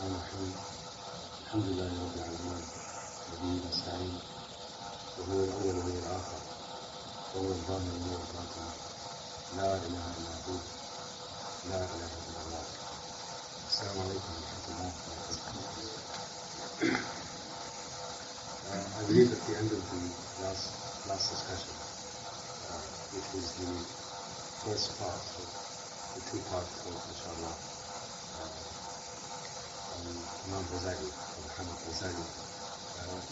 الرحمن الرحيم الحمد لله رب العالمين وبه نستعين وهو الأول وهو الآخر وهو الظاهر وهو الباطن لا إله إلا هو لا إله إلا الله. السلام عليكم ورحمة الله وبركاته. I believe at the end of the last discussion, which was the first part of the two-part talk, inshallah, on Imam Ghazali, Muhammad Ghazali,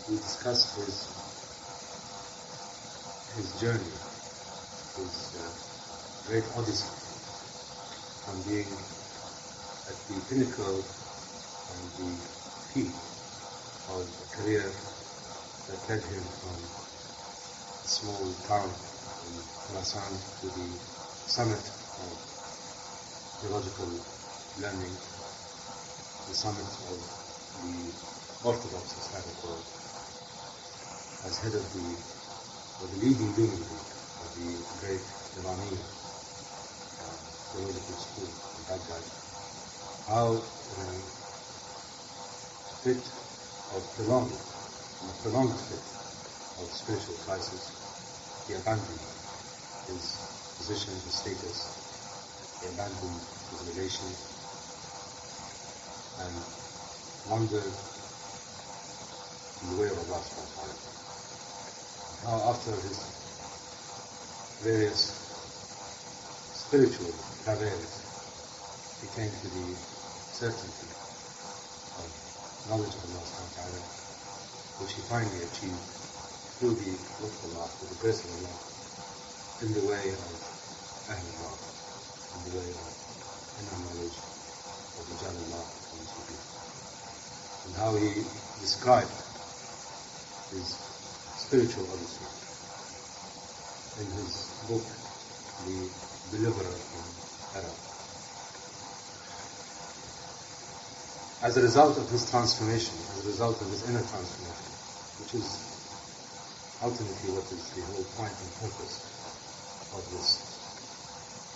we discussed his journey, his great odyssey from being at the pinnacle and the peak of a career that led him from a small town in Khorasan to the summit of theological learning, the summit of the Orthodox Islamic world, as head of the leading luminary of the great Iranian theological school in Baghdad. How in a fit of prolonged fit of spiritual crisis, he abandoned his position, his status, he abandoned his relation, and wandered in the way of Allah subhanahu wa ta'ala. How after his various spiritual travails, he came to the certainty of knowledge of Allah subhanahu wa ta'ala, which he finally achieved through the love of Allah, through the grace of Allah, in the way of Ahlullah, in the way of inner knowledge of Rijalullah and Sufi. And how he described his spiritual odyssey in his book, The Deliverer from Error. As a result of his transformation, as a result of his inner transformation, which is ultimately what is the whole point and purpose of this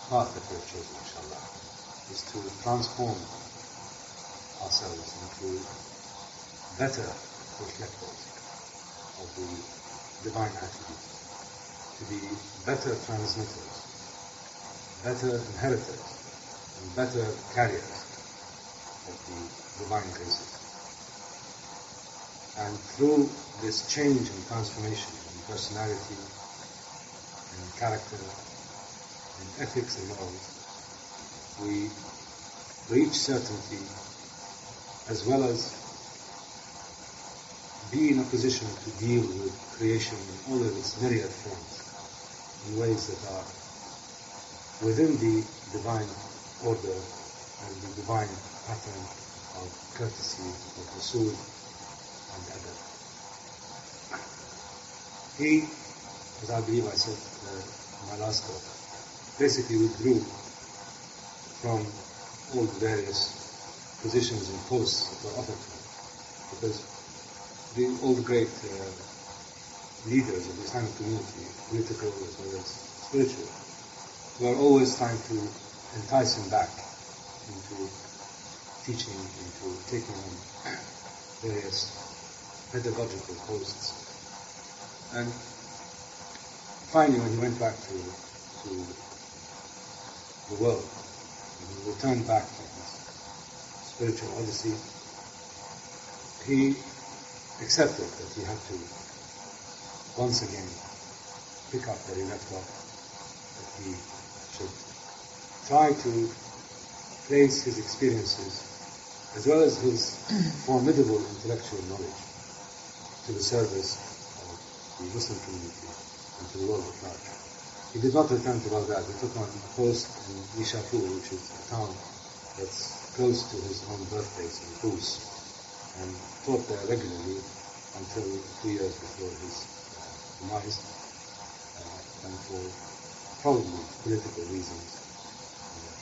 path that we have chosen, inshallah, is to transform ourselves into better reflectors of the divine attributes, to be better transmitters, better inheritors, and better carriers of the divine graces. And through this change and transformation in personality, in character, in ethics and morals, we reach certainty as well as be in a position to deal with creation in all of its myriad forms in ways that are within the divine order and the divine pattern of courtesy, of rasul and adab. He, as I believe I said in my last talk, basically withdrew from all the various positions and posts that were offered to him, because all the great leaders of the Islamic community, political as well as spiritual, were always trying to entice him back into teaching, into taking on various pedagogical posts. And finally, when he went back to the world, when he returned back from his spiritual odyssey, he accepted that he had to once again pick up where he left off, that he should try to place his experiences as well as his formidable intellectual knowledge to the service of the Muslim community and to the world at large. He did not return to Baghdad. He took on a post in Nishapur, which is a town that's close to his own birthplace in Rus, and taught there regularly until 2 years before his demise, and for probably political reasons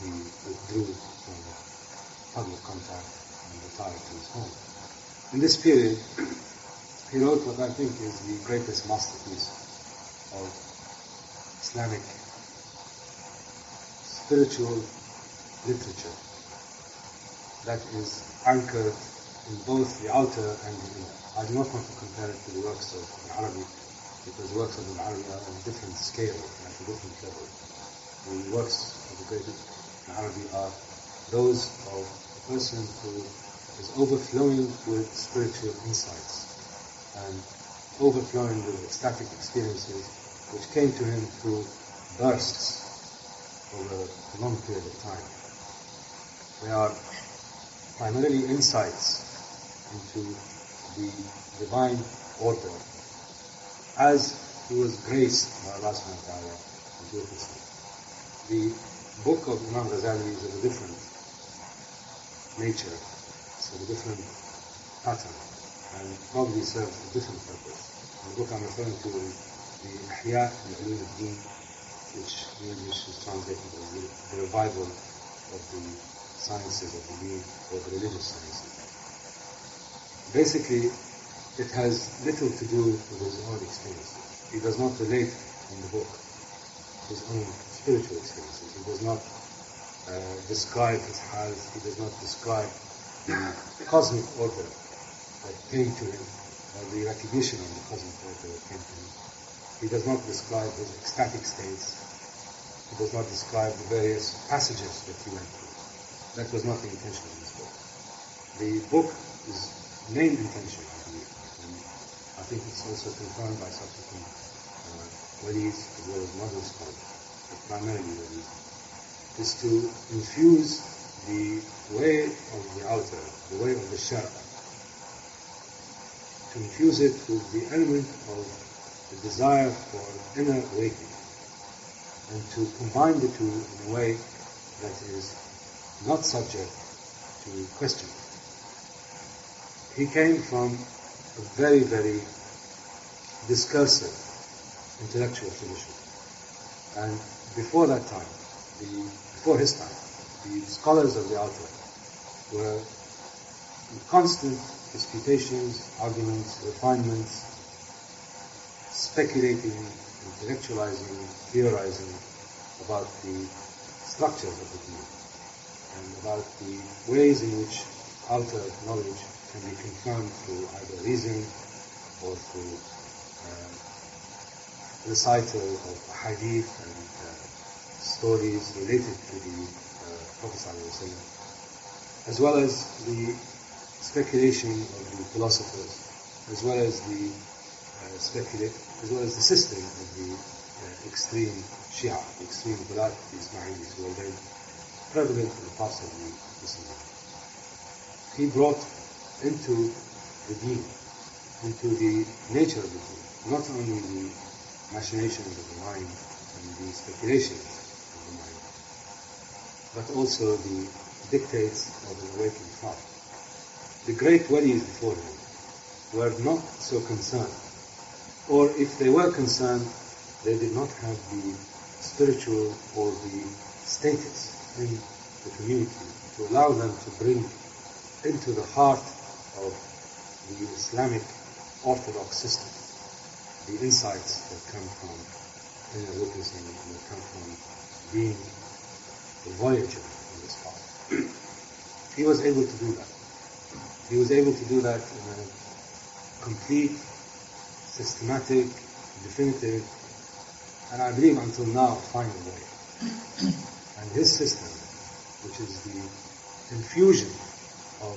he withdrew from public contact and retired to his home. In this period, he wrote what I think is the greatest masterpiece of Islamic spiritual literature, that is anchored in both the outer and the inner. I do not want to compare it to the works of Al-Arabi, because the works of Al-Arabi are on a different scale, at a different level. The works of the great Al-Arabi are those of a person who is overflowing with spiritual insights and overflowing with ecstatic experiences which came to him through bursts over a long period of time. They are primarily insights into the divine order as he was graced by Allah subhanahu wa ta'ala with witnessing. The book of Imam Ghazali is of a different nature, it's of a different pattern, and probably serves a different purpose. The book I'm referring to is the Ihya al-Ulum, which in English is translated as the revival of the sciences of the deen, or the religious sciences. Basically, it has little to do with his own experiences. He does not relate in the book his own spiritual experiences. He does not describe his health. He does not describe the cosmic order that came to him, or the recognition of the cosmic order that came to him. He does not describe his ecstatic states. He does not describe the various passages that he went through. That was not the intention of this book. The book's main intention, I believe, and I think it's also confirmed by subsequent walis as well as modern scholars, but primarily walis, is to infuse the way of the outer, the way of the shara, to infuse it with the element of the desire for inner awakening, and to combine the two in a way that is not subject to question. He came from a very, very discursive intellectual tradition. And before that time, before his time, the scholars of the outer were in constant disputations, arguments, refinements, speculating, intellectualizing, theorizing about the structures of the deen, and about the ways in which outer knowledge can be confirmed through either reason or through recital of hadith and stories related to the Prophet ﷺ, as well as the speculation of the philosophers, as well as the system of the extreme Shia, the extreme Gulat, the Ismailis, who were very prevalent in the past of the Muslim. He brought into the deen, into the nature of the deen, not only the machinations of the mind and the speculations of the mind, but also the dictates of an awakened thought. The great walis before him were not so concerned, or if they were concerned, they did not have the spiritual or the status in the community to allow them to bring into the heart of the Islamic Orthodox system the insights that come from inner witnessing and that come from being the voyager in this path. He was able to do that. He was able to do that in a complete, systematic, definitive, and I believe until now, final way. And his system, which is the infusion of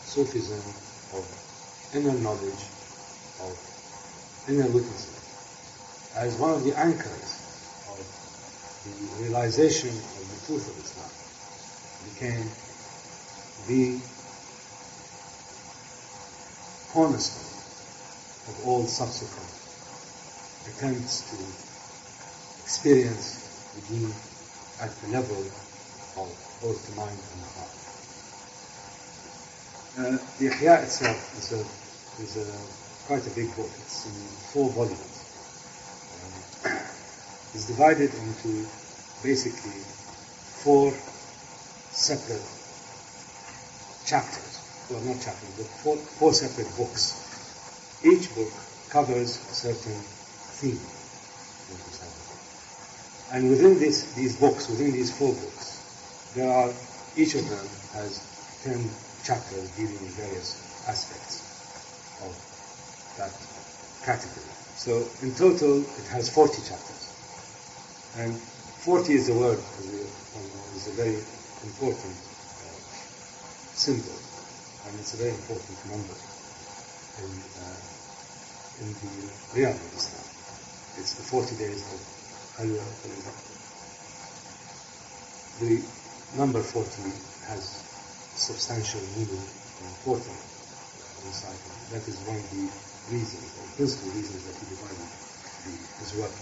Sufism, of inner knowledge, of inner witnessing, as one of the anchors of the realization of the truth of Islam, became the cornerstone of all subsequent attempts to experience the deen at the level of both the mind and the heart. The Ihya itself is quite a big book. It's in 4 volumes. It's divided into basically 4 separate chapters. Well, not chapters, but 4 separate books. Each book covers a certain theme. And within these books, within these 4 books, each of them has 10 chapters dealing with various aspects of that category. So in total, it has 40 chapters. And 40 is a word, is a very important symbol, and it's a very important number in the realm of Islam. It's the 40 days of Al-Ghazali. The number 40 has substantial meaning and importance inside it. That is one of the reasons, or principal reasons, that he divided his work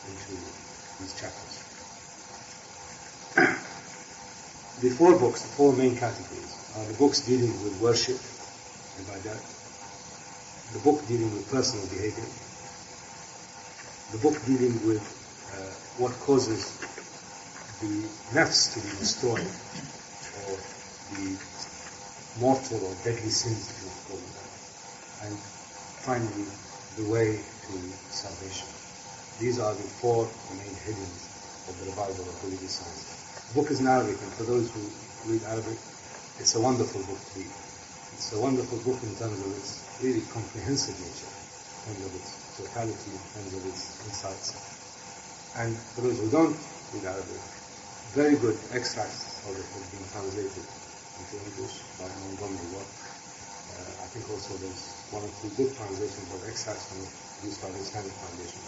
into these chapters. The 4 books, the 4 main categories, are the books dealing with worship, ibadat, the book dealing with personal behavior, the book dealing with what causes the nafs to be destroyed, or the mortal or deadly sins, if you want to call them that, and finally the way to salvation. These are the 4 main headings of the revival of religious science. The book is in Arabic, and for those who read Arabic, it's a wonderful book to read. It's a wonderful book in terms of its really comprehensive nature, in terms of its totality, in terms of its insights. And for those who don't read Arabic, very good extracts of it have been translated into English by Montgomery Watt. I think also there's 1 or 2 good translations of extracts from it used by the Islamic Foundation.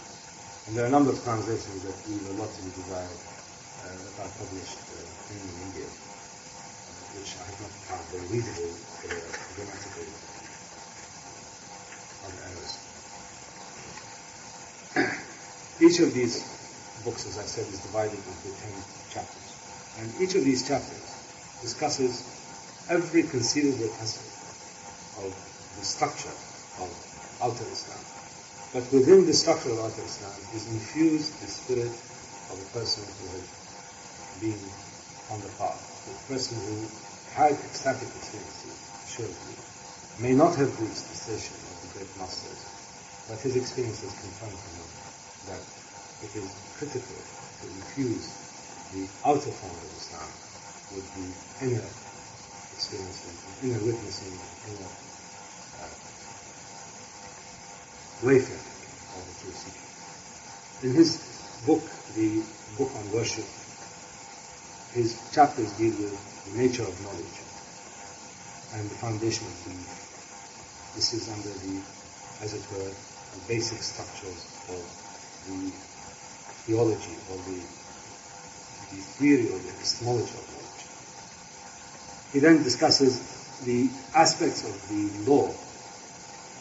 And there are a number of translations that leave a lot to be desired that are published in India, which I have not found very readable for grammatical errors. Each of these books, as I said, is divided into 10 chapters. And each of these chapters discusses every conceivable aspect of the structure of outer Islam. But within the structure of outer Islam is infused the spirit of a person who has been on the path. A person who had ecstatic experiences, surely, may not have reached the station of the great masters, but his experiences confirm to him that it is critical to infuse the outer form of Islam with the inner experiences, inner witnessing, inner wayfaring of the true seeker. In his book, the book on worship, his chapters deal with the nature of knowledge and the foundation of belief. This is under the, as it were, the basic structures of the theology, or the theory, or the epistemology of knowledge. He then discusses the aspects of the law,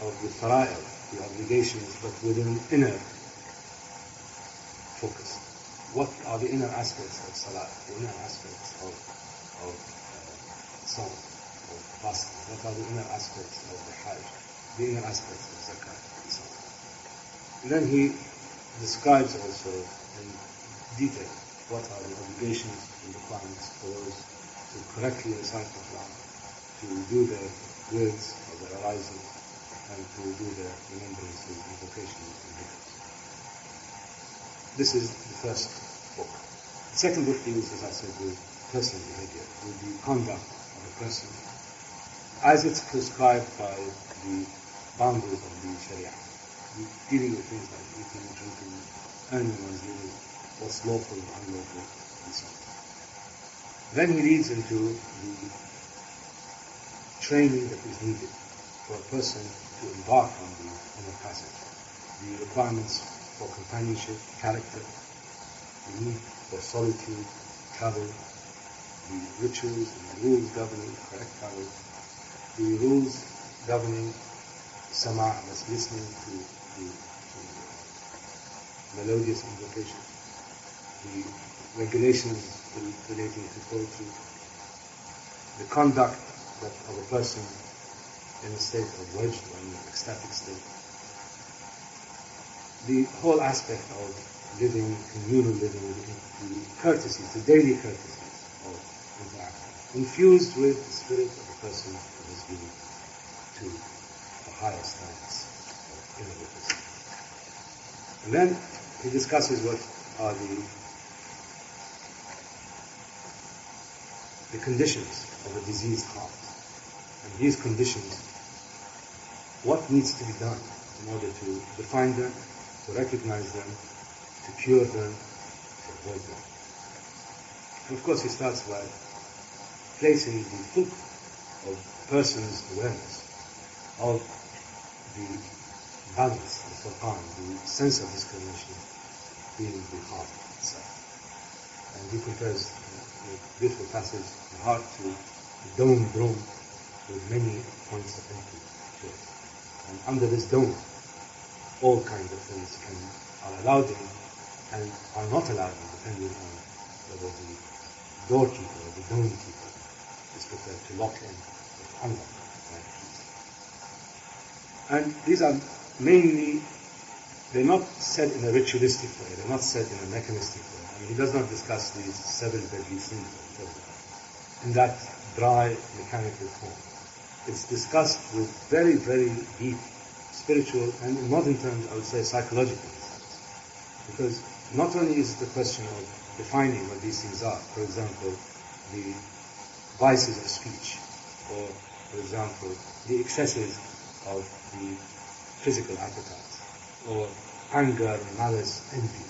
of the fara'id, the obligations, but with an inner focus. What are the inner aspects of salat, the inner aspects of sawm, of fasting? What are the inner aspects of the hajj, the inner aspects of zakat, and so on. And then he describes also in detail what are the obligations and requirements for those to correctly recite the Quran, to do their words or their arising, and to do their remembrances, invocations, and dhikrs. This is the first book. The second book deals, as I said, with personal behavior, with the conduct of a person, as it's prescribed by the boundaries of the Sharia, dealing with things like eating, drinking, earning one's living, what's lawful and unlawful, and so on. Then he leads into the training that is needed for a person to embark on the inner passage, the requirements for companionship, character, the need for solitude, travel, the rituals and the rules governing correct travel, the rules governing sama', that's listening to melodious invocation, the regulations relating to poetry, the conduct of a person in a state of wajd, or in an ecstatic state, the whole aspect of living, communal living, the courtesies, the daily courtesies of interaction, infused with the spirit of the person who has been to the higher standards of inner witnessing. And then he discusses what are the the conditions of a diseased heart. And these conditions, what needs to be done in order to define them, to recognize them, to cure them, to avoid them. And of course he starts by placing the foot of a person's awareness of the balance, the furqan, the sense of discrimination being the heart itself. And he compares a beautiful passage, the heart to a domed room with many points of entry to it. And under this dome, all kinds of things are allowed in and are not allowed in, depending on whether the doorkeeper or the dome keeper is prepared to lock in or to unlock that keys. And these are mainly, they're not said in a ritualistic way, they're not said in a mechanistic way. I mean, he does not discuss these 7 deadly sins in that dry, mechanical form. It's discussed with very, very deep spiritual and in modern terms I would say psychological insights. Because not only is it the question of defining what these things are, for example, the vices of speech, or for example, the excesses of the physical appetites, or anger, malice, envy.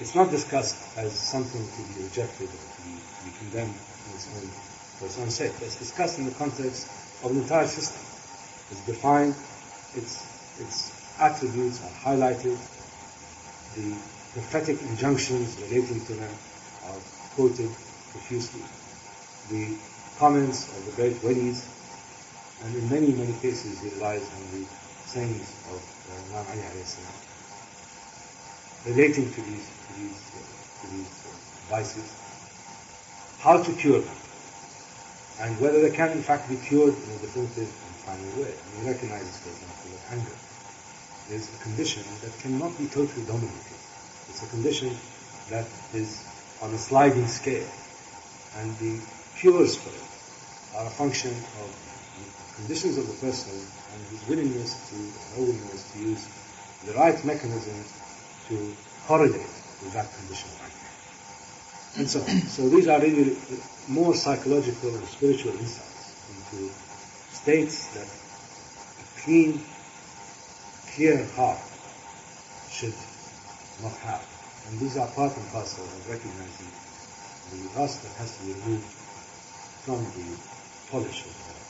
It's not discussed as something to be rejected or to be condemned for its own sake, but it's discussed in the context of an entire system. It's defined, its attributes are highlighted, the prophetic injunctions relating to them are quoted profusely, the comments of the great walis, and in many, many cases he relies on the sayings of Imam Ali alayhi salam relating to these vices, how to cure them, and whether they can in fact be cured in a definitive and final way. And he recognizes, for example, that anger is a condition that cannot be totally dominated. It's a condition that is on a sliding scale, and the cures for it are a function of the conditions of the person and his willingness to use the right mechanisms to correlate with that condition of anger. And so on. So these are really more psychological and spiritual insights into states that a clean, clear heart should not have. And these are part and parcel of recognizing the rust that has to be removed from the polish of the heart.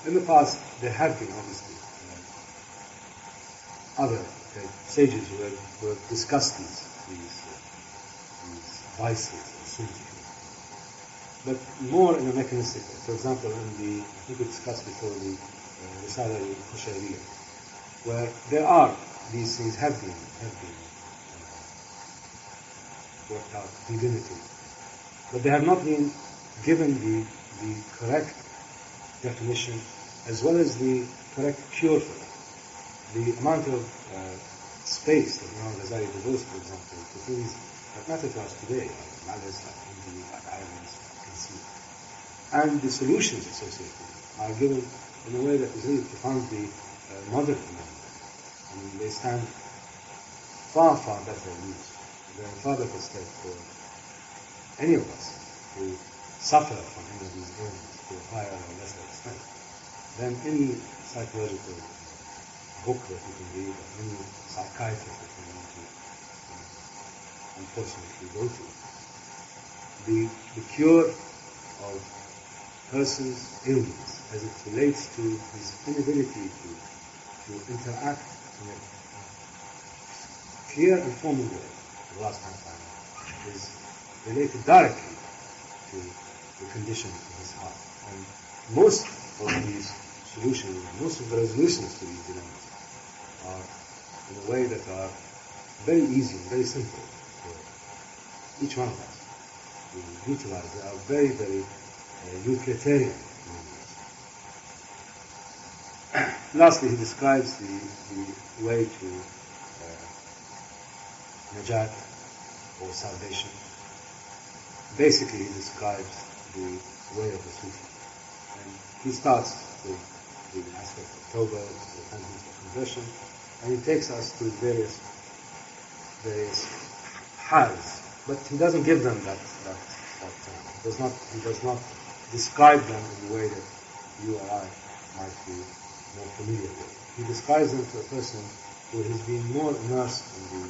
In the past, there have been obviously other sages who have discussed these vices and sins, but more in a mechanistic way. For example, I think we discussed before the recitation, where there are these things have been worked out, delimited, but they have not been given the correct definition as well as the correct cure for it. The amount of space that Al-Ghazali devotes, for example, to things that matter to us today, like malice, like envy, like arrogance, like conceit, and the solutions associated with it are given in a way that is really profoundly modern in them. I mean, they stand far, far better used. They're in far better state for any of us who suffer from any of these ailments to a higher or lesser extent than any psychological book that you can read or any psychiatrist that you need to unfortunately go to. The cure of person's illness as it relates to his inability to interact in a clear and formal way with Allah's subhanahu is related directly to the condition of his heart. And most of these solutions, most of the resolutions to these dilemmas are in a way that are very easy and very simple for each one of us to utilize. They are very, very utilitarian means. Lastly, he describes the way to najat or salvation. Basically, he describes the way of the Sufi. And he starts with the aspect of tawbah, repentance, or conversion, and he takes us to various hals, but he doesn't give them that term. He does not describe them in the way that you or I might be more familiar with. He describes them to a person who has been more immersed in the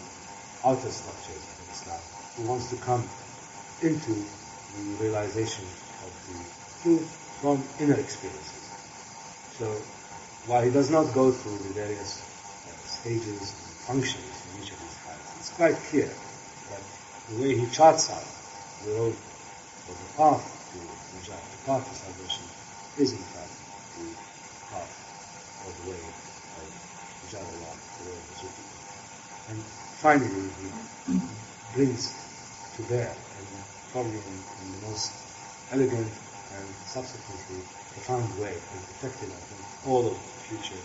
outer structures of Islam, who wants to come into the realization of the truth from inner experiences. So, while he does not go through the various stages and functions in each of these paths, it's quite clear that the way he charts out the road or the path to Najat, the path to salvation, is in fact the path or the way of Najat Allah, the way of the Sufi. And finally, he brings to bear, and probably in the most elegant and subsequently profound way, and affected, I think, all of future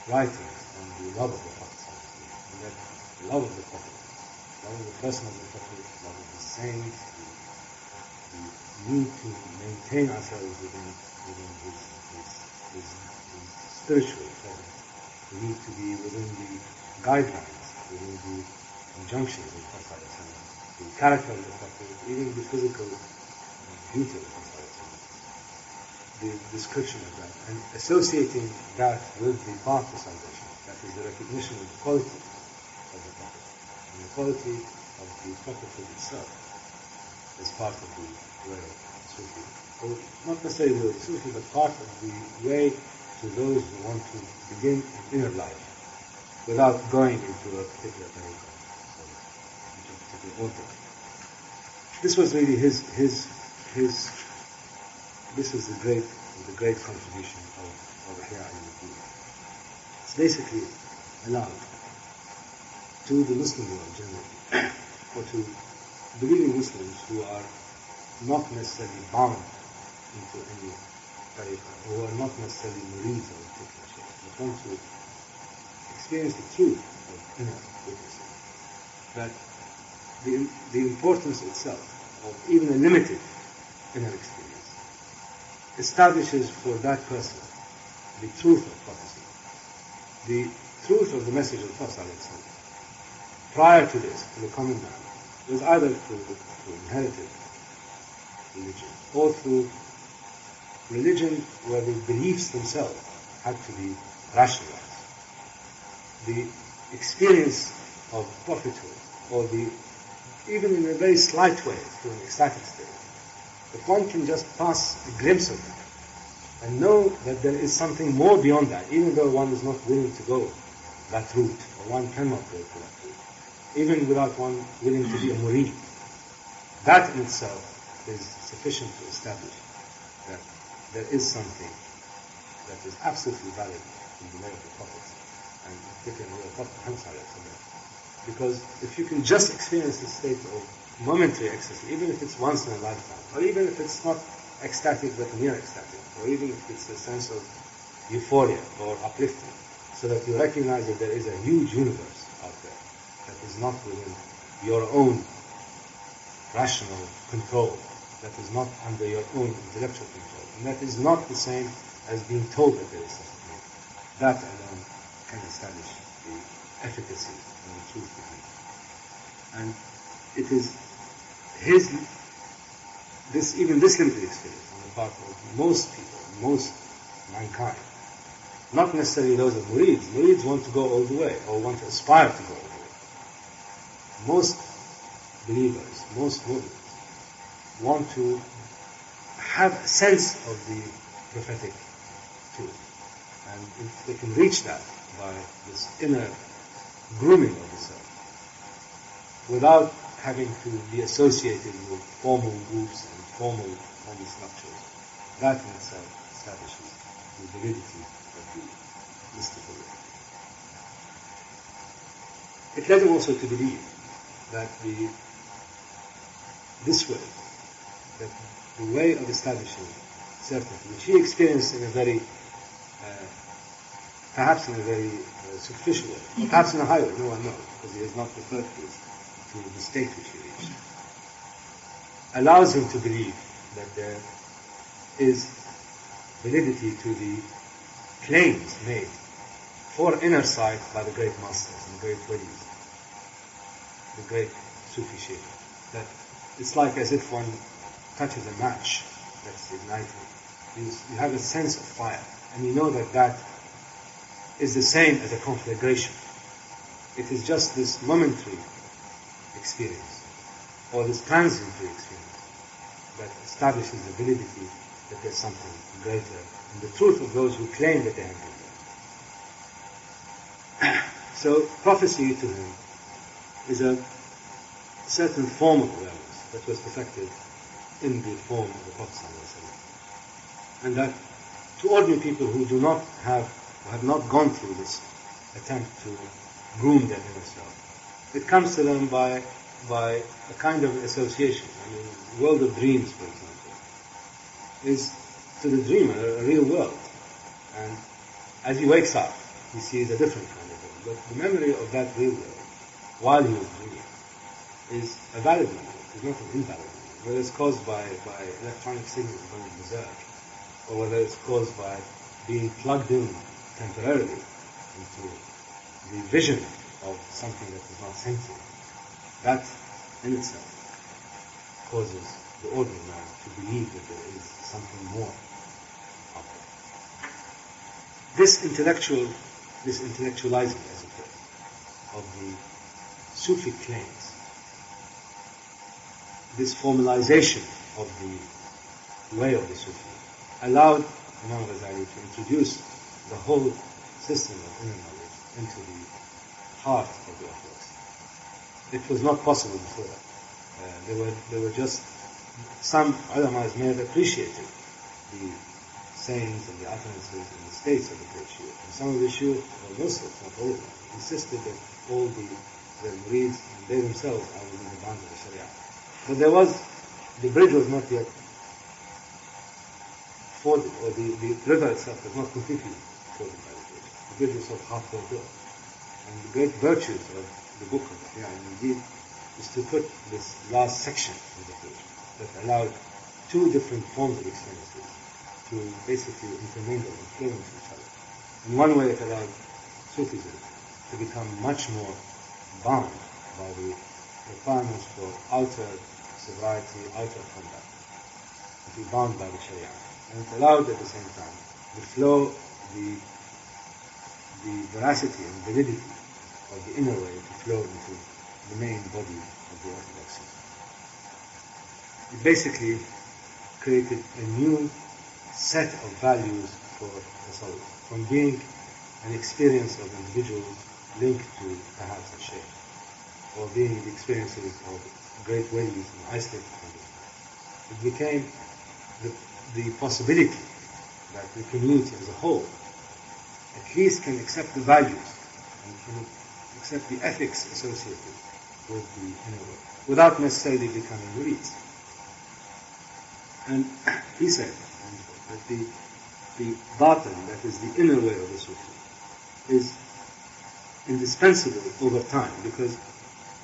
writings on the love of the Prophet, and that the love of the Prophet, love of the person of the Prophet, love of the saints, the need to maintain ourselves within his spiritual presence, the need to be within the guidelines, within the injunctions of the Prophet, the character of the Prophet, even the physical beauty of the Prophet, the description of that, and associating that with the path to salvation, that is the recognition of the quality of the Prophet, and the quality of the Prophethood itself as part of the way of Sufi. Or not necessarily the way of Sufi, but part of the way to those who want to begin an inner life without going into a particular tariqah or into a particular order. This was really his this is the great contribution of Ihya al-Din. It's basically allowed to the Muslim world generally, or to believing Muslims who are not necessarily bound into any tariqah, or who are not necessarily murids of a particular shaykh, but want to experience the truth of inner witnessing, that the importance itself of even a limited inner experience establishes for that person the truth of prophecy, the truth of the message of the Prophet. Prior to this, to the common man, was either through inherited religion or through religion where the beliefs themselves had to be rationalized. The experience of prophethood, or even in a very slight way, through an ecstatic state, but one can just pass a glimpse of that and know that there is something more beyond that, even though one is not willing to go that route, or one cannot go to that route, even without one willing to be a murid. That in itself is sufficient to establish that there is something that is absolutely valid in the way of the prophets, and particularly the Prophet Muhammad. Because if you can just experience this state of momentary ecstasy, even if it's once in a lifetime, or even if it's not ecstatic but near ecstatic, or even if it's a sense of euphoria or uplifting, so that you recognize that there is a huge universe out there that is not within your own rational control, that is not under your own intellectual control, and that is not the same as being told that there is such a thing. That alone can establish the efficacy and the truth behind it. And it is even this limited experience on the part of most people, most mankind, not necessarily those of murids. Murids want to go all the way, or want to aspire to go all the way. Most believers, most Muslims, want to have a sense of the prophetic truth. And if they can reach that by this inner grooming of the self, without having to be associated with formal groups and formal structures, that in itself establishes the validity of the mystical way. It led him also to believe that this way, that the way of establishing certainty, which he experienced in a very, perhaps in a very superficial way, or perhaps in a high way, no one knows, because he has not referred to the state which he reached, allows him to believe that there is validity to the claims made for inner sight by the great masters and great walis, the great Sufi Shaykh. That it's like as if one touches a match that's ignited, you have a sense of fire, and you know that that is the same as a conflagration. It is just this momentary experience, or this transitory experience, that establishes the validity that there's something greater, and the truth of those who claim that they have been there. So prophecy to him is a certain form of awareness that was perfected in the form of the Prophet ﷺ. And that to ordinary people who do not have, who have not gone through this attempt to groom their inner self, it comes to them by a kind of association. I mean, the world of dreams, for example, is to the dreamer a real world. And as he wakes up, he sees a different kind of world. But the memory of that real world, while he was dreaming, is a valid memory. It's not an invalid memory. Whether it's caused by electronic signals going berserk, or whether it's caused by being plugged in temporarily into the vision of something that is not sentient, that in itself causes the ordinary man to believe that there is something more out there. This intellectualizing, as it were, of the Sufi claims, this formalization of the way of the Sufi, allowed Imam Ghazali to introduce the whole system of inner knowledge into the heart of the Orthodox. It was not possible before that. There were just some ulamas may have appreciated the sayings and the utterances and the states of the great Shia. And some of the Shia, or most of them, not all of them, insisted that all the murids, they themselves are within the bounds of the Sharia. But the bridge was not yet forded, or the river itself was not completely forded by the bridge. The bridge was sort of halfway built. And the great virtues of the book of Wiya indeed is to put this last section of the bridge that allowed two different forms of experiences to basically intermingle and flow into each other. In one way it allowed Sufism to become much more bound by the requirements for outer sobriety, outer conduct, to be bound by the Sharia. And it allowed at the same time the flow, the veracity and validity of the inner way to flow into the main body of the orthodoxy. It basically created a new set of values for the soul, from being an experience of individuals linked to perhaps a shaykh, or being the experiences of great walis in isolated conditions. It became the possibility that the community as a whole at least can accept the values and can accept the ethics associated with the inner world, without necessarily becoming murids. And he said that the batin, that is the inner way of the Sufi, is indispensable over time because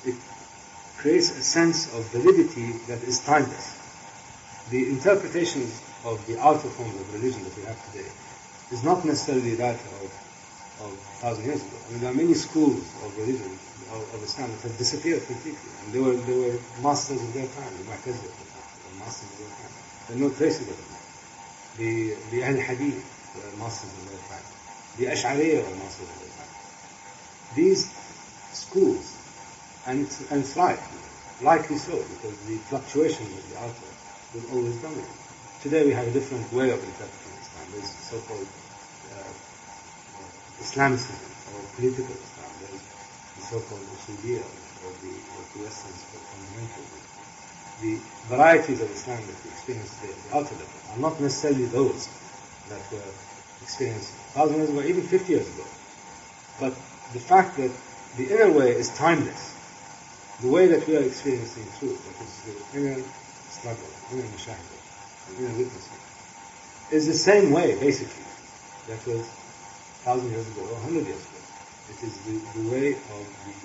it creates a sense of validity that is timeless. The interpretations of the outer forms of religion that we have today is not necessarily that of 1,000 years ago. I mean, there are many schools of religion, of Islam, that have disappeared completely. And they were masters of their time. The Mu'tazila, for example, were masters of their time. There are no traces of them. The Ahl Hadith were masters of their time. The Ash'ariyya were masters of their time. These schools, and thrive, likely so, because the fluctuations of the outer will always dominate. Today we have a different way of interpreting Islam. There's so-called Islamicism, or political Islam. There's the so-called Usuliyya, or what the Westerns call fundamentalism. The varieties of Islam that we experience today at the outer level are not necessarily those that were experienced 1,000 years ago, even 50 years ago. But the fact that the inner way is timeless, the way that we are experiencing truth, that is the inner struggle, inner mushahadah, inner witnessing, is the same way, basically, that was 1,000 years ago or 100 years ago. It is the way of the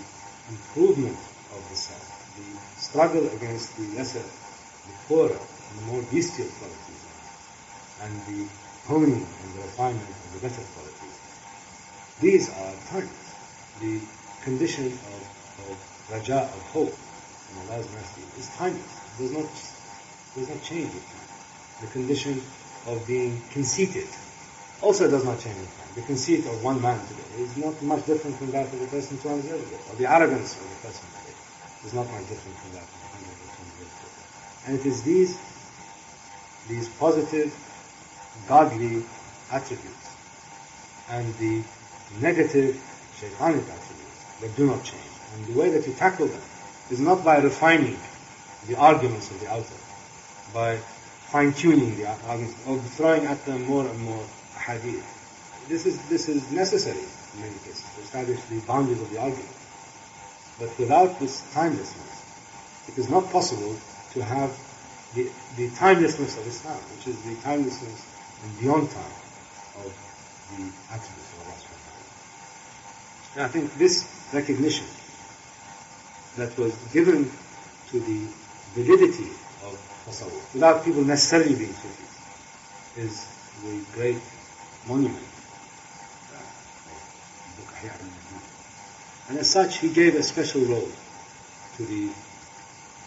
improvement of the self, the struggle against the lesser, the poorer, and the more bestial qualities, and the honing and the refinement of the better qualities. These are timeless. The condition of raja, of hope in Allah's mercy, is timeless. It does not does not change with time. The condition of being conceited also does not change with time. The conceit of one man today is not much different from that of the person 200 years ago. Or the arrogance of the person today is not much different from that of 100 or 200 years ago. And it is these positive, godly attributes and the negative, shaitanic attributes that do not change. And the way that you tackle them is not by refining the arguments of the author, by fine-tuning the arguments, or throwing at them more and more hadith. This is necessary in many cases to establish the boundaries of the argument. But without this timelessness, it is not possible to have the timelessness of Islam, which is the timelessness and beyond time of the attributes of Allah subhanahu wa ta'ala. And I think this recognition that was given to the validity of tasawwuf, without people necessarily being Sufis, is the great monument of Book Haider and Qamar. And as such, he gave a special role to the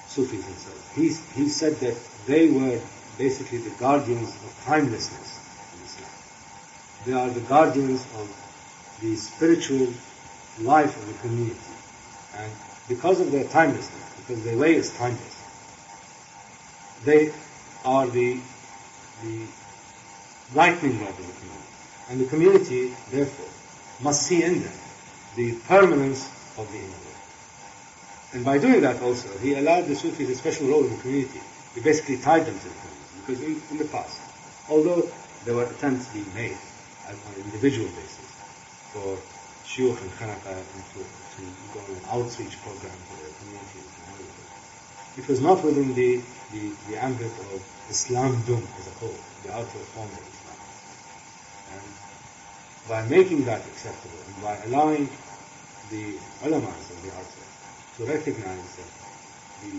Sufis themselves. He said that they were basically the guardians of timelessness in Islam. They are the guardians of the spiritual life of the community. And because of their timelessness, because their way is timeless, they are the lightning rod of the community. And the community, therefore, must see in them the permanence of the inner world. And by doing that also, he allowed the Sufis a special role in the community. He basically tied them to the community. Because in the past, although there were attempts being made on an individual basis for shuyukh and khanaqa to go on an outreach program to the community, it was not within the ambit of Islam Dum as a whole, the outer form of Islam. And by making that acceptable, and by allowing the ulamas of the outer to recognize that the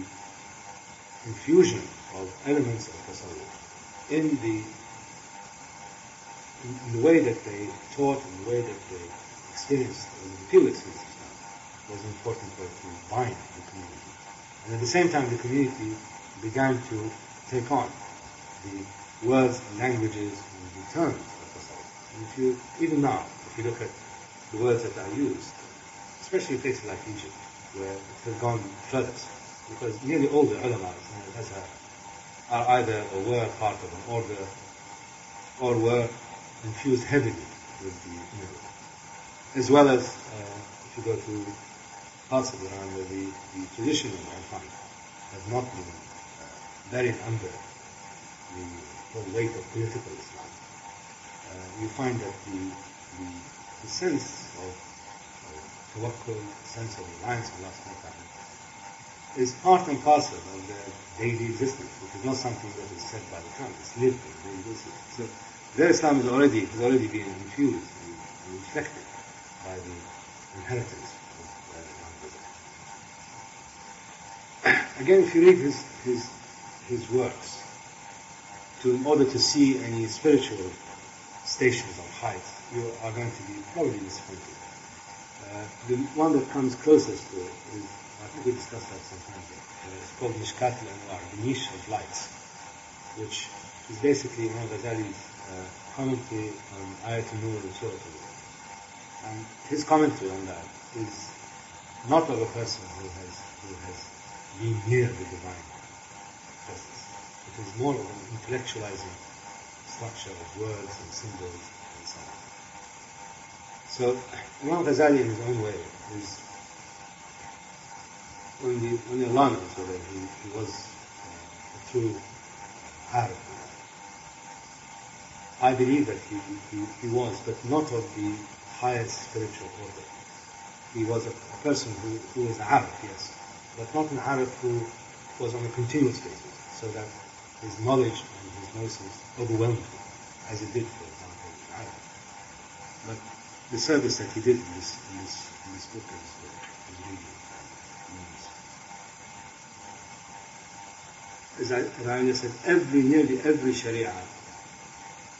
infusion of elements of tasawwuf in the way that they taught, in the way that they experienced, or the field experience of Islam, was an important way to bind the community. And at the same time, the community began to take on the words and languages and the terms of tasawwuf. And even now, if you look at the words that are used, especially in places like Egypt, where it has gone further, because nearly all the ulama are either or were part of an order or were infused heavily with the inner world. As well as, if you go to parts of Iran where the traditional Irfan has not been buried under the whole weight of political Islam, you find that the sense of tawakkul, sense of reliance on Allah subhanahu wa ta'ala, is part and parcel of their daily existence, which is not something that is said by the tongue, it's lived in daily existence. So their Islam has already been infused and reflected by the inheritance of Al-Ghazali. Again, if you read his works, in order to see any spiritual stations or heights, you are going to be probably disappointed. The one that comes closest to it is, I think we discussed that sometimes, it's called Mishkat al-Anwar, the niche of lights, which is basically Al-Ghazali's commentary on Ayat al-Nur and Surah al-Nur. And his commentary on that is not of a person who has been near the divine presence. It is more of an intellectualizing structure of words and symbols and so on. So Imam Ghazali in his own way is only Allah knows whether he was a true Arab. I believe that he was, but not of the highest spiritual order. He was a person who was an Arab, yes, but not an Arab who was on a continuous basis, so that his knowledge and his gnosis overwhelmed him, as it did, for example, in Arab. But the service that he did in this book is really enormous. As I said, nearly every Sharia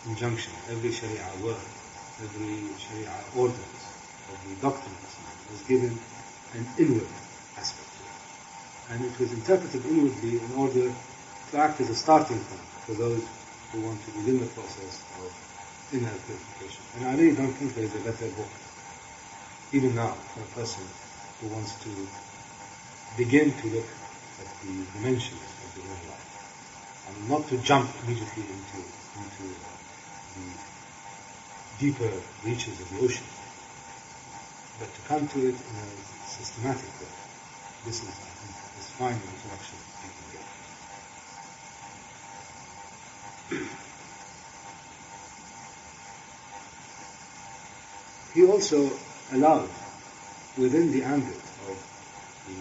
injunction, every Sharia word, every Sharia ordinance of the doctrine of Islam was given an inward aspect to it. And it was interpreted inwardly in order to to act as a starting point for those who want to begin the process of inner purification. And I really don't think there is a better book, even now, for a person who wants to begin to look at the dimensions of the inner life, and not to jump immediately into the deeper reaches of the ocean, but to come to it in a systematic way. This is, I think, this fine introduction you can get. He also allowed, within the ambit of the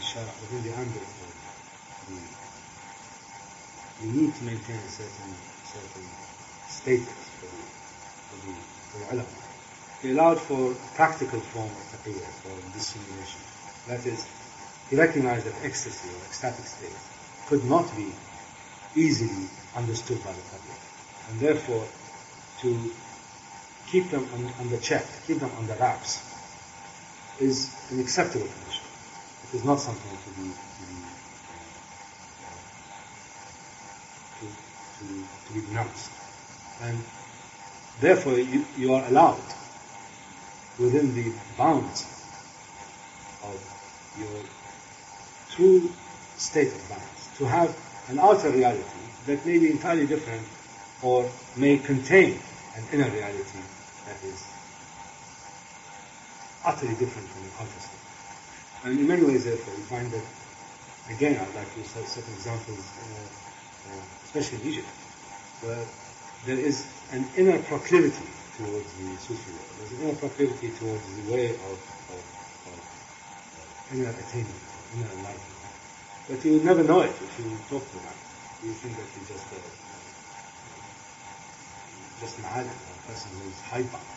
shara, within the ambit of you need to maintain a certain status for the ulama. He allowed for a practical form of taqiyya, for dissimulation. That is, he recognized that ecstasy or ecstatic state could not be easily understood by the public, and therefore to keep them under check, keep them under wraps, is an acceptable condition. It is not something to be denounced. And therefore you are allowed, within the bounds of your true state of balance, to have an outer reality that may be entirely different or may contain an inner reality that is utterly different from the outer state. And in many ways, therefore, we find that, again, I'd like to cite certain examples, especially in Egypt, where there is an inner proclivity towards the Sufi world. There's an inner proclivity towards the way of inner attainment, inner enlightenment. But you would never know it if you talk to them. You think that you're just an alim, a person who is hidebound.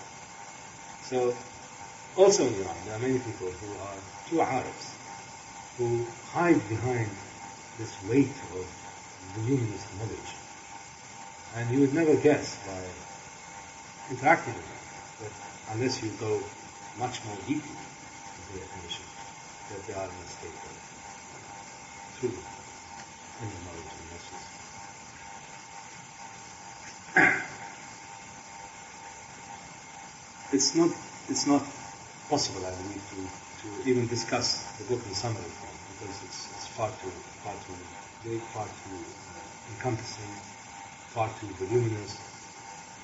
So, also in Iran, there are many people who are true Arabs, who hide behind this weight of voluminous knowledge. And you would never guess by interacting with them, that unless you go much more deeply into their condition, that they are in a state of true inner knowledge and lessons. It's not possible, I believe, to even discuss the book in summary form, because it's far too big, far too encompassing, far too voluminous,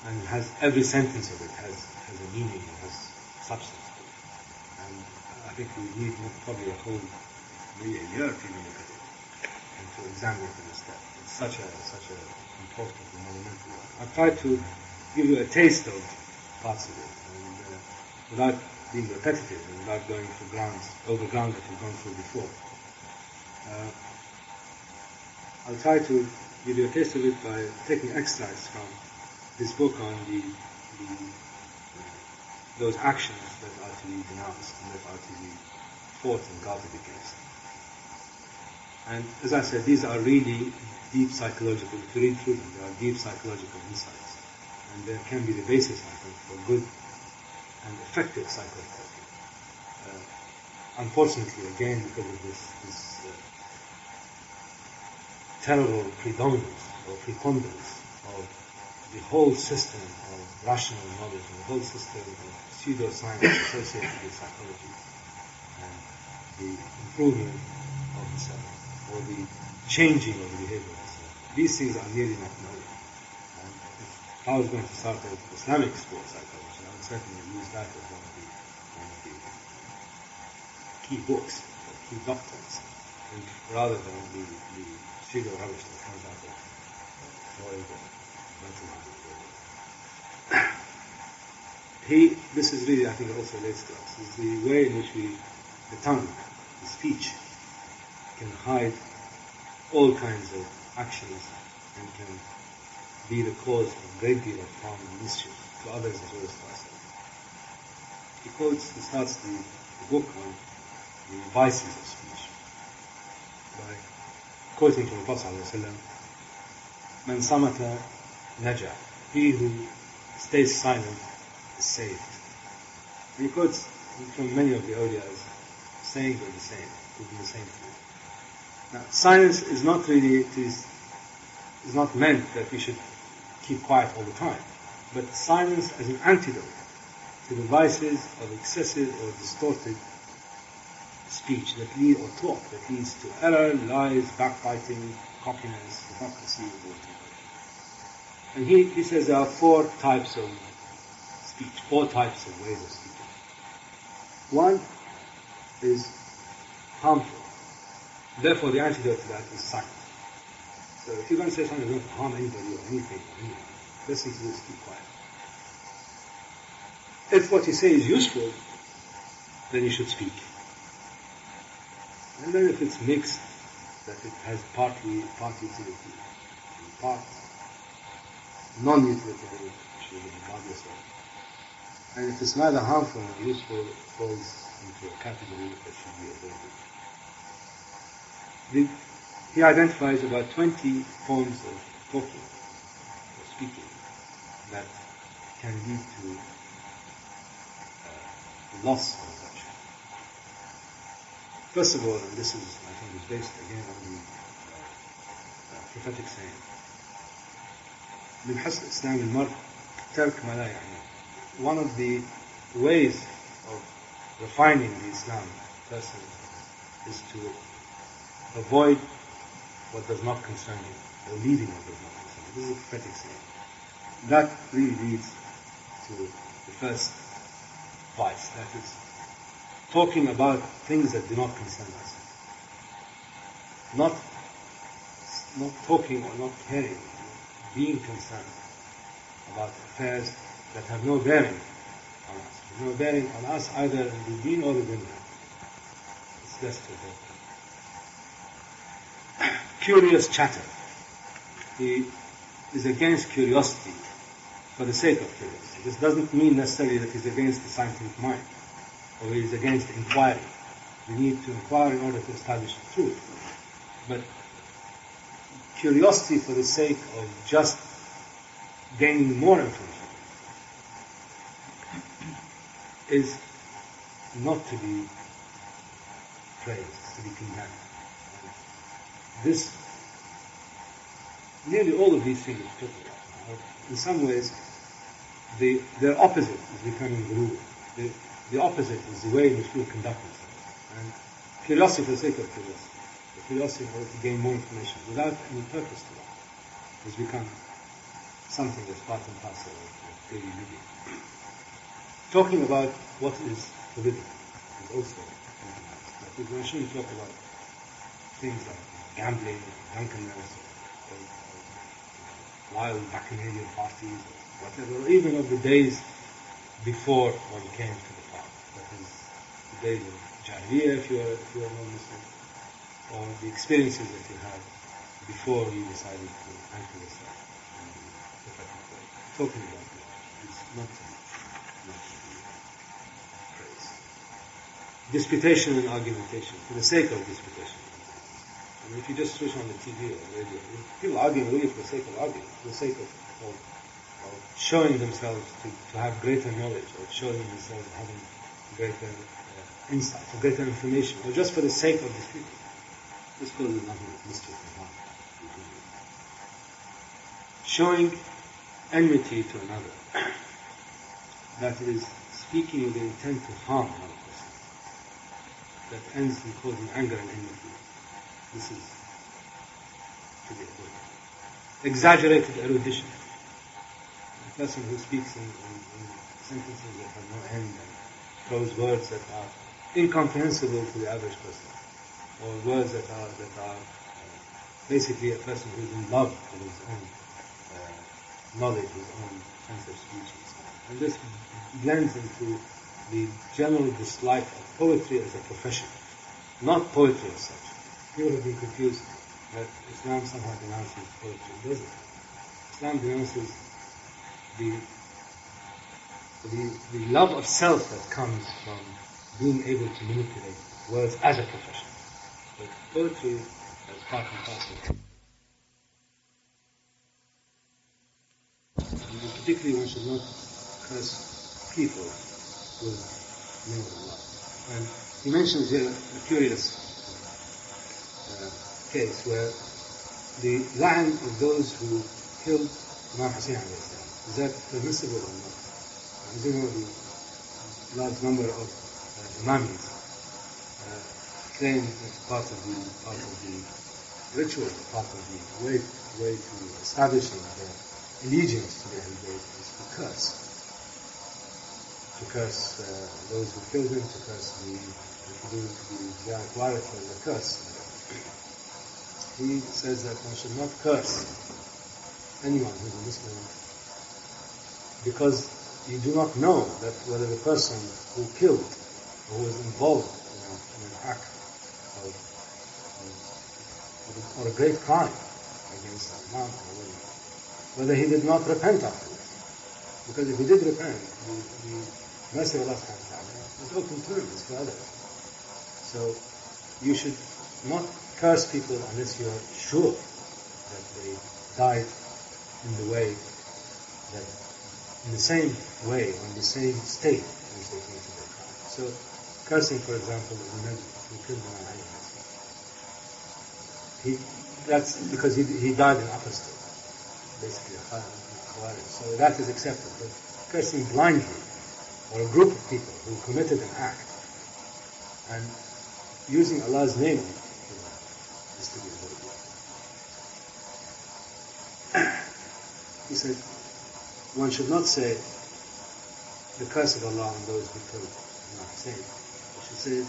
and it has, every sentence of it has a meaning, it has substance to it. And I think we need probably maybe a year to even look at it and to examine it in a step. It's such a important and monumental work. I've tried to give you a taste of parts of it, and without being repetitive and without going over ground that we've gone through before. I'll try to give you a taste of it by taking extracts from his book on those actions that are to be denounced and that are to be fought and guarded against. And as I said, these are really deep psychological, if you read through them, they are deep psychological insights. And there can be the basis, I think, for good and effective psychotherapy. Unfortunately, again, because of this terrible predominance or preponderance of the whole system of rational knowledge and the whole system of pseudoscience associated with psychology and the improvement of the self or the changing of the behavior of the self. These things are nearly not known. And if I was going to start an Islamic school of psychology, I would certainly use that as one of the key books, or key doctrines, rather than the pseudo rubbish that comes out of Freud or this is really, I think, it also relates to us, is the way in which the tongue, the speech, can hide all kinds of actions and can be the cause of a great deal of harm and mischief to others as well as to ourselves. He starts the book on the vices of speech by quoting from the Prophet ﷺ, "Man samata naja," he who stays silent is saved. And he quotes from many of the awliyas saying the same thing. Now, silence is not really, it is not meant that we should keep quiet all the time, but silence as an antidote to the vices of excessive or distorted speech that lead, or talk that leads to error, lies, backbiting, cockiness, hypocrisy, or whatever. And he says there are 4 types of speech, 4 types of ways of speaking. One is harmful. Therefore, the antidote to that is silence. So if you're going to say something that's going to harm anybody or anything, the best thing to do is keep quiet. If what you say is useful, then you should speak. And then if it's mixed, that it has part utility and part non-utilitarian, which you will regard yourself. And if it's neither harmful nor useful, it falls into a category that should be avoided. He identifies about 20 forms of talking or speaking that can lead to loss of virtue. First of all, and this is, I think, is based again on the prophetic saying, من حسن إسلام المرء ترك ما لا يعنيه. One of the ways of refining the Islam person is to avoid what does not concern you, or leaving what does not concern you. This is a prophetic saying. That really leads to the first vice, that is talking about things that do not concern us. Not talking or not caring, being concerned about affairs that have no bearing on us. No bearing on us either in the deen or the dunya. It's best to avoid. Curious chatter. He is against curiosity for the sake of curiosity. This doesn't mean necessarily that he's against the scientific mind, or he's against inquiry. We need to inquire in order to establish the truth. But curiosity for the sake of just gaining more information is not to be praised, to be condemned. Nearly all of these things we're talking about, in some ways, their opposite is becoming the rule. The opposite is the way in which people conduct themselves. And curiosity for the sake of curiosity, the curiosity in order to gain more information without any purpose to that, has become something that's part and parcel of daily living. Talking about what is forbidden is also important. We shouldn't talk about things like gambling, drunkenness, or wild bacchanalian parties, or whatever, or even of the days before one came to the faith. That is the days of Jahiliyyah, if you are non-Muslim, or the experiences that you had before you decided to enter yourself in the prophetic way. Talking about that is not to be praised. Disputation and argumentation, for the sake of disputation. I mean, if you just switch on the TV or radio, people argue really for the sake of arguing, for the sake of showing themselves to have greater knowledge, or showing themselves having greater insight, or greater information, or just for the sake of disputing. This causes nothing but mischief and harm. Showing enmity to another, that is, speaking with the intent to harm another person, that ends in causing anger and enmity. This is to be avoided. Exaggerated erudition. A person who speaks in sentences that have no end and throws words that are incomprehensible to the average person, or words that are basically a person who is in love with his own knowledge, his own sense of speech. And this blends into the general dislike of poetry as a profession, not poetry as such. People have been confused that Islam somehow denounces poetry. It doesn't. Islam denounces the love of self that comes from being able to manipulate words as a profession. But poetry as part and parcel. And particularly one should not curse people with the name of Allah. And he mentions here a curious case where the la'an of those who killed Imam Hussein alayhi salam, is that permissible or not? As you know, the large number of Imamis claim it's part of the ritual, part of the way to establishing their allegiance to the Ahlul Bayt is to curse those who killed him, to curse the Quiet for the curse. He says that one should not curse anyone who is a Muslim because you do not know that whether the person who killed or who was involved in an act or a great crime against Imam or whether he did not repent afterwards. Because if he did repent, the mercy of Allah subhanahu wa ta'ala is open terms for others. So you should not curse people unless you are sure that they died in the way that, in the same way, or in the same state in which they committed their crime. So cursing, for example, of the Najm, who killed Imam Ali, that's because he died in apostate, basically a Khawarij. So that is accepted. But cursing blindly, or a group of people who committed an act, and using Allah's name on it, is to be avoided. He said, one should not say the curse of Allah on those who killed Imam Hussein. One should say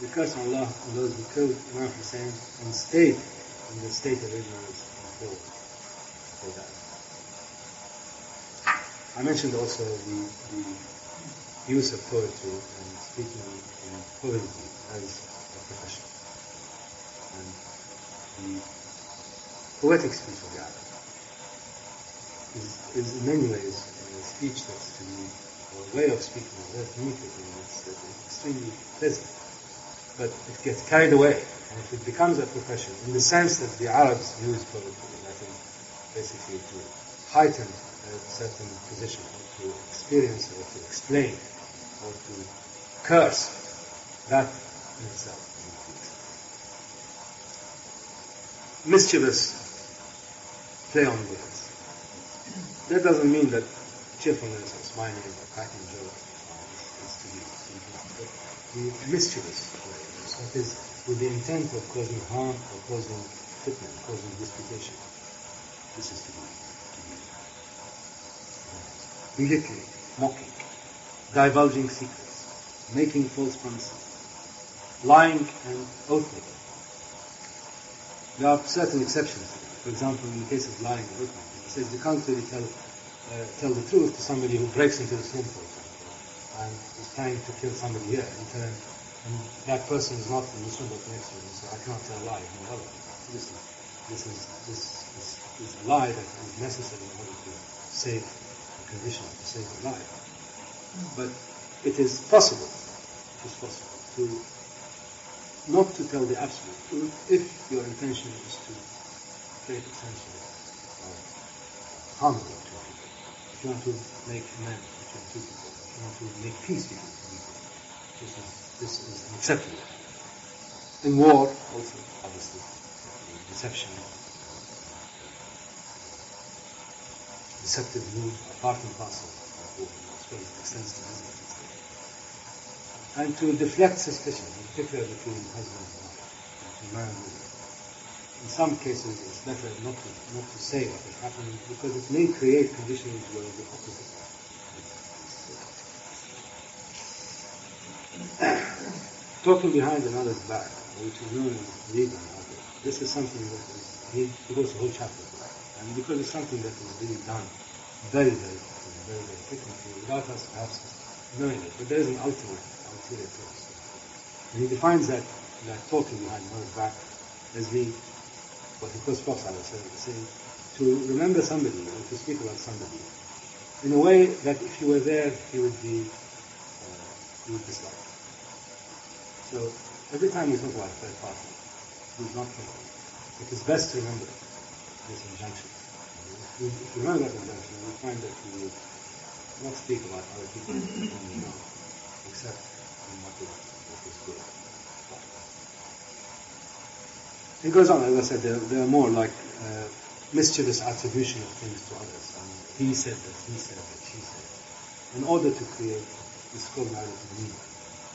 the curse of Allah on those who killed Imam Hussein and stayed in the state of ignorance until they died. I mentioned also the use of poetry and speaking in poetry as a profession. And the poetic speech of the Arab is in many ways a speech that's to be, or a way of speaking, a way of communicating that's extremely pleasant. But it gets carried away, and if it becomes a profession, in the sense that the Arabs use poetry, I think, basically to heighten a certain position, or to experience, or to explain, or to curse, that in itself is mischievous play on words. That doesn't mean that cheerfulness or smiling or cracking jokes is to be done. But the mischievous way, that is with the intent of causing harm or causing fitna, causing disputation. This is to be belittling, mocking, divulging secrets, making false promises, lying and oath-making. There are certain exceptions to that. For example, in the case of lying and oath-making, it says you can't really tell the truth to somebody who breaks into the slum, for example, and is planning to kill somebody here in turn, and that person is not in the slum but next to him, so I cannot tell a lie. This is a lie that is necessary in order to save the condition, to save the life. But it is possible to not to tell the absolute truth if your intention is to create a sense of harmony between people. If you want to make amends between two people, if you want to make peace between two people, this is acceptable. In war, also, obviously, deception, deceptive mood are part and parcel of war, as well as it extends to business. And to deflect suspicion, in particular between husband and wife, between man and woman. In some cases, it's better not to say what is happening because it may create conditions where the opposite is. Talking behind another's back, which is known as legal, this is something that he goes a whole chapter for that. And because it's something that is being done very, very frequently, without us perhaps knowing it. But there is an ulterior purpose. And he defines that talking behind another's back as what he calls Prophet saying, to remember somebody or to speak about somebody in a way that if you were there, he would dislike. So every time we talk about a third party who is not present, it is best to remember this injunction. If you remember that injunction, you will find that you will not speak about other people whom you know, except in what is good. It goes on, as I said, there are more like mischievous attribution of things to others. I mean, he said that, he said that, she said that. In order to create this full narrative meaning,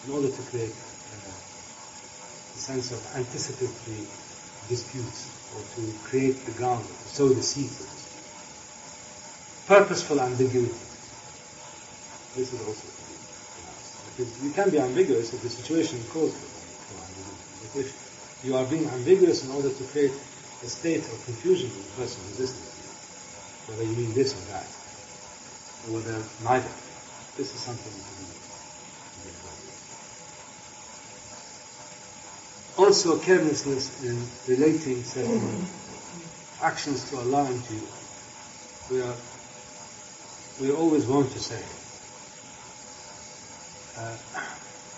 in order to create a sense of anticipatory disputes, or to create the ground, to sow the seed, so to speak. Purposeful ambiguity. This is also to be pronounced. Because you can be ambiguous if the situation calls for ambiguity. But if you are being ambiguous in order to create a state of confusion in the person who's listening to you, whether you mean this or that, or whether neither, this is something to be avoided. Also, carelessness in relating certain actions to Allah and to you. We always want to say,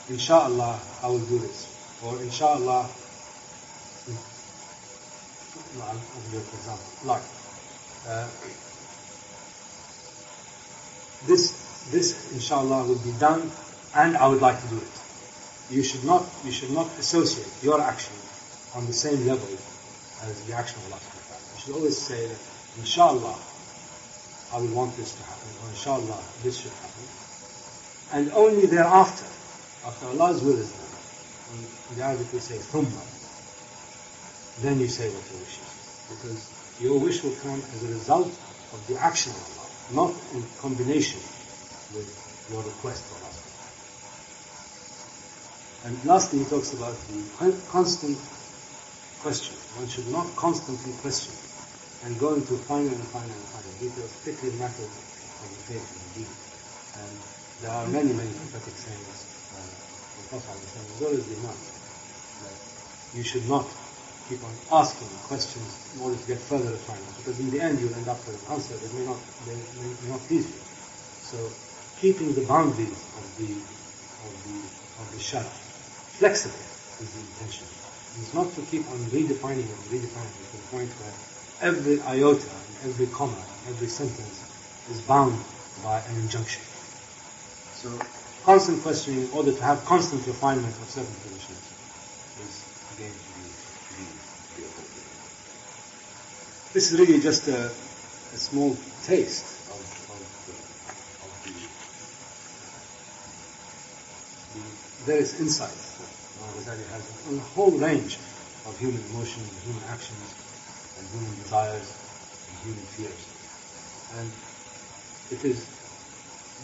Insha'Allah, I will do this. Or Insha'Allah, I'll give you an example. Like, this Insha'Allah will be done, and I would like to do it. You should not associate your action on the same level as the action of Allah subhanahu wa ta'ala. You should always say that, Insha'Allah, I will want this to happen, or Insha'Allah, this should happen. And only thereafter, after Allah's will is done, in the Arabic we say, thumma, then you say what your wish is. Because your wish will come as a result of the action of Allah, not in combination with your request for Allah. And lastly, he talks about the constant question. One should not constantly question and go into finer and finer and finer details, particularly matters of the faith and the deen. And there are many, many prophetic sayings from Prophet as well as the Imam, that you should not keep on asking questions in order to get further refinement, because in the end you'll end up with an answer that may not please you. So keeping the boundaries of the shara flexible is the intention. It's not to keep on redefining it to the point where every iota and every comma and every sentence is bound by an injunction. So constant questioning in order to have constant refinement of certain positions is again to be appropriate. This is really just a small taste of the various insights that Al-Ghazali has on a whole range of human emotions, human actions, and human desires, and human fears. And it is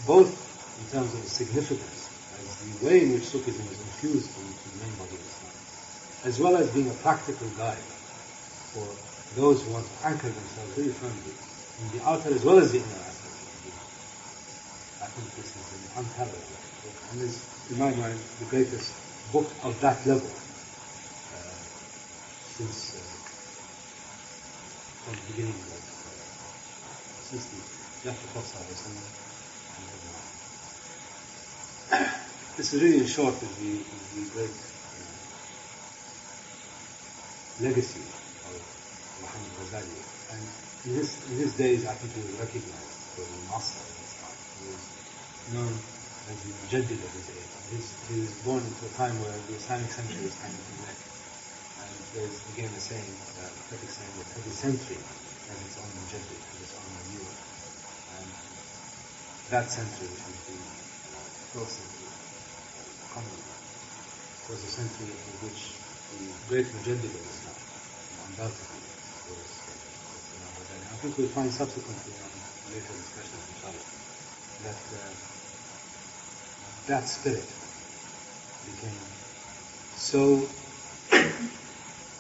both in terms of significance, as the way in which Sufism is infused into the main body of Islam, as well as being a practical guide for those who want to anchor themselves very firmly in the outer as well as the inner aspect of the deen. I think this is an unparalleled book, and is, in my mind, the greatest book of that level since from the beginning of since the death of Prophet. This is really, in short, is the great legacy of Muhammad Ghazali. And in his days, I think he was recognized for the master of his time. He was known as the Mujaddid of his age. He was born into a time where the Islamic century was kind of in neck. And there's again a saying, a prophetic saying, that every century has its own Mujaddid, has its own renewal. And that century, which was the 12th century, was a century in which the great Mujaddid of Islam, undoubtedly, was Imam Ghazali. I think we'll find subsequently in later discussions, inshallah, that that spirit became so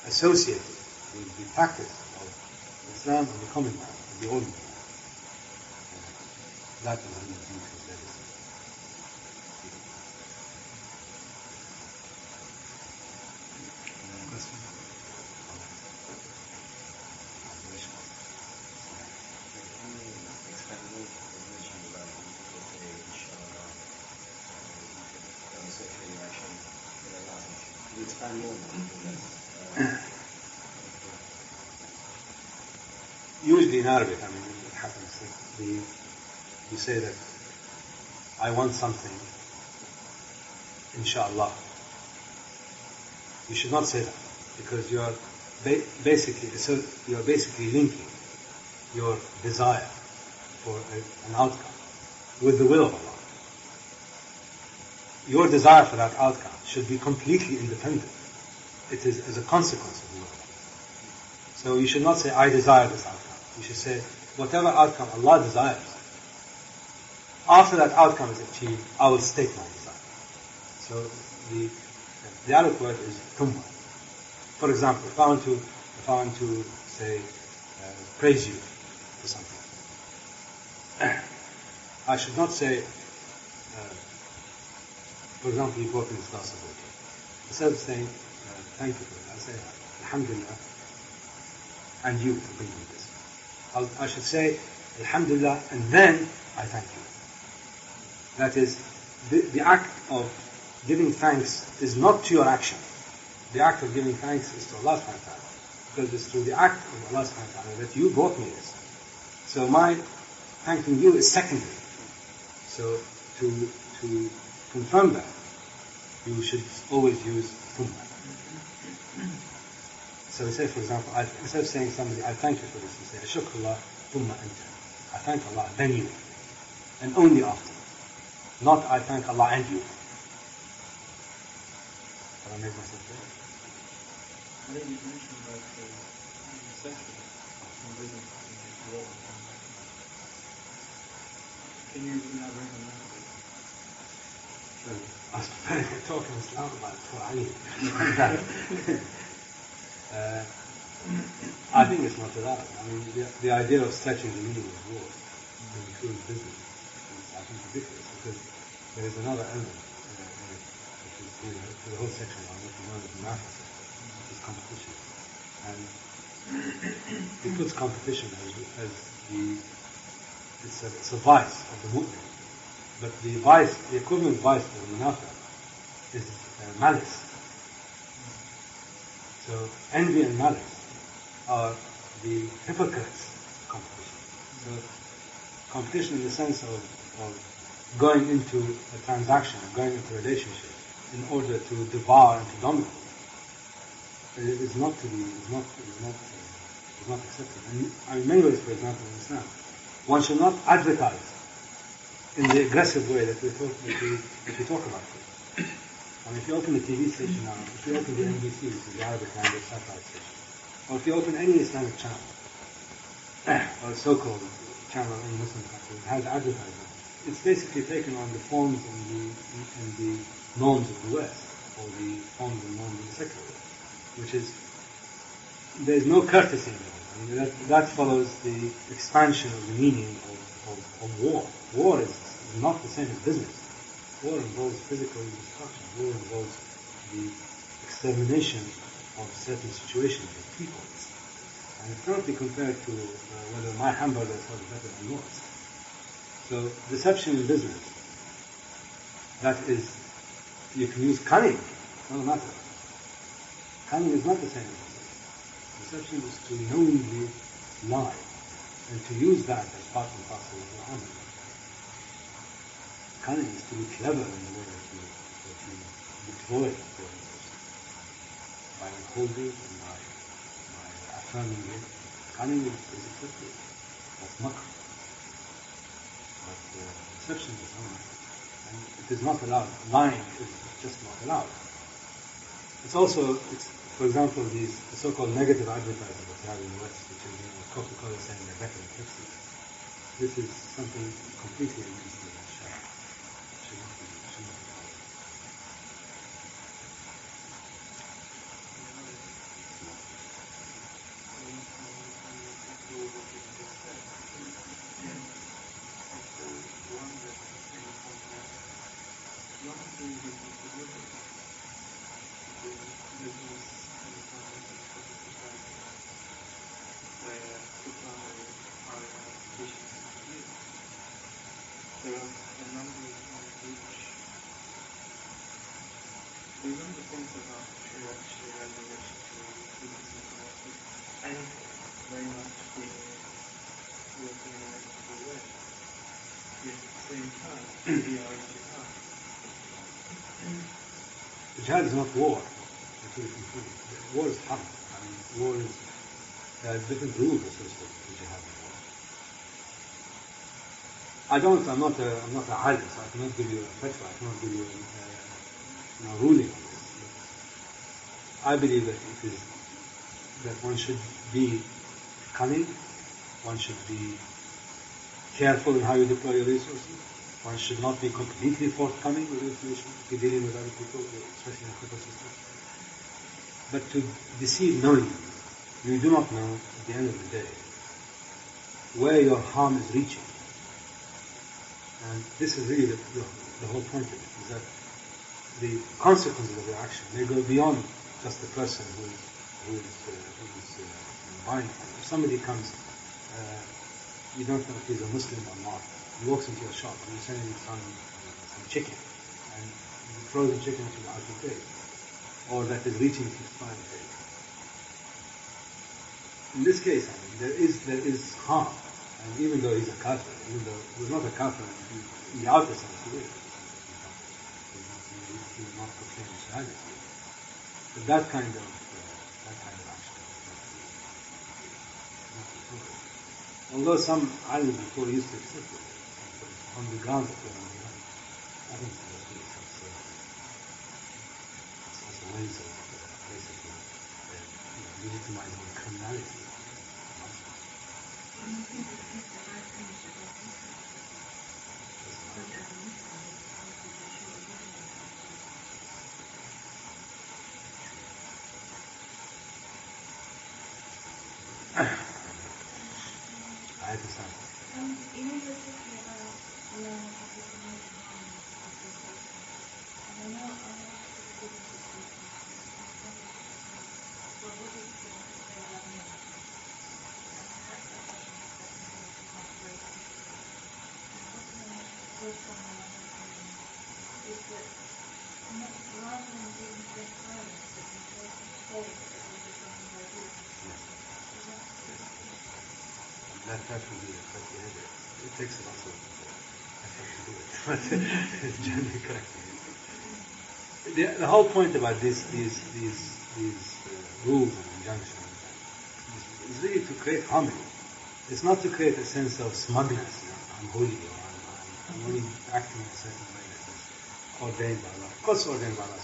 associated with the practice of Islam and the common man, the ordinary man. That was really due to his legacy. Usually in Arabic, I mean, it happens that you say that I want something, inshallah. You should not say that, because you are basically, so you're basically linking your desire for an outcome with the will of Allah. Your desire for that outcome should be completely independent. It is as a consequence of the will of Allah. So you should not say, I desire this outcome. You should say, whatever outcome Allah desires, after that outcome is achieved, I will state my desire. So the Arabic word is thumma. For example, if I want to say, praise you for something, I should not say, for example, you brought me this glass of water. Instead of saying, thank you for it, I say, Alhamdulillah, and you for bringing me this. I should say, Alhamdulillah, and then I thank you. That is, the act of giving thanks is not to your action. The act of giving thanks is to Allah subhanahu wa ta'ala. Because it's through the act of Allah subhanahu wa ta'ala that you brought me this. So my thanking you is secondary. So to confirm that, you should always use thumma. So we say, for example, instead of saying to somebody, I thank you for this, you say, Ashukrullah thumma anta. I thank Allah, then you. And only after. Not I thank Allah and you. Have I made myself clear? I think you mentioned about the necessity of business in the world. Can you elaborate on that? I was preparing to talk in Islam about it for Ali. I think it's not allowed. I mean, the idea of stretching the meaning of war to include business is, I think, ridiculous, because there is another element which is to the whole section on what is known as the metaphysical, which is competition. And it puts competition as it's a vice of the mu'min. But the equivalent vice of the munafiq is malice. So envy and malice are the hypocrites' competition. So competition in the sense of going into a transaction, going into a relationship in order to devour and to dominate, is not accepted. And in many ways, for example, in Islam, one should not advertise in the aggressive way that we talk about it. And if you open the TV station now, if you open the NBC, which is the Arabic language satellite station, or if you open any Islamic channel, or so-called channel in Muslim countries, it has advertising. It's basically taken on the forms and the norms of the West, or the forms and norms of the secular West, which is, there's no courtesy involved. I mean, that follows the expansion of the meaning of war. War is not the same as business. War involves physical destruction. War involves the extermination of certain situations of people. And it cannot be compared to whether my hamburger is better than yours. So deception in business, that is, you can use cunning, no matter. Cunning is not the same as deception. Deception is to knowingly lie, and to use that as part and parcel of your honor. Cunning is to be clever in the way that you deploy your resources. By withholding and by affirming it. Cunning is effective. That's makr. But deception is not. And it is not allowed. Lying is just not allowed. For example, the so-called negative advertising that we have in the West, which is Coca-Cola saying they're better than Pepsi. This is something completely against the Sharia. Should not be followed. There are a number of which we learn the points about Sharia in relation to business and commerce, and very much being working in an ethical way. Yet at the same time, we are in jihad. Jihad is not war. War is harm. I mean, War is, there are different rules associated with jihad. I'm not a alim, so I cannot give you a fatwa, I cannot give you a ruling on this. I believe that that one should be cunning, one should be careful in how you deploy your resources, one should not be completely forthcoming with information if you're dealing with other people, especially in a khutbah system. But to deceive knowingly, you do not know at the end of the day where your harm is reaching. And this is really the whole point of it, is that the consequences of your action may go beyond just the person who is buying from you. If somebody comes, you don't know if he's a Muslim or not, he walks into your shop and you're selling him some chicken, and you throw the chicken to the outer plate, or that is reaching to his private plate. In this case, I mean, there is harm. And even though he's a kafir, even though he's not a kafir in the outer sense, he will not proclaim shahada. But that kind of action. Although some alims before used to accept it, on the grounds of it, I think it's a ways of basically legitimizing criminality. I understand. That would be correct behavior. It takes a lot of effort to do it, but it's generally correct behavior. The whole point about these rules and injunctions is really to create harmony. It's not to create a sense of smugness. I'm holy, or I'm only acting in a certain way that is ordained by Allah. Of course, ordained by Allah,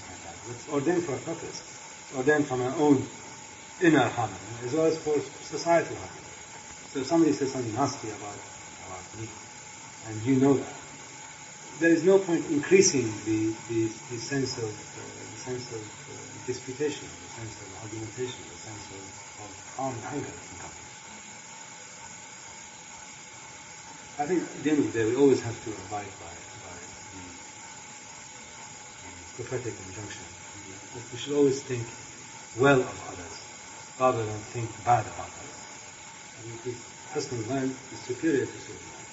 but it's ordained for a purpose. It's ordained from our own inner harmony, as well as for societal harmony. So if somebody says something nasty about me, and you know that, there is no point increasing the sense of disputation, the sense of argumentation, the sense of harm and anger that can come. I think at the end of the day we always have to abide by the prophetic injunction that we should always think well of others rather than think bad about others. Because husband land is superior to certain land.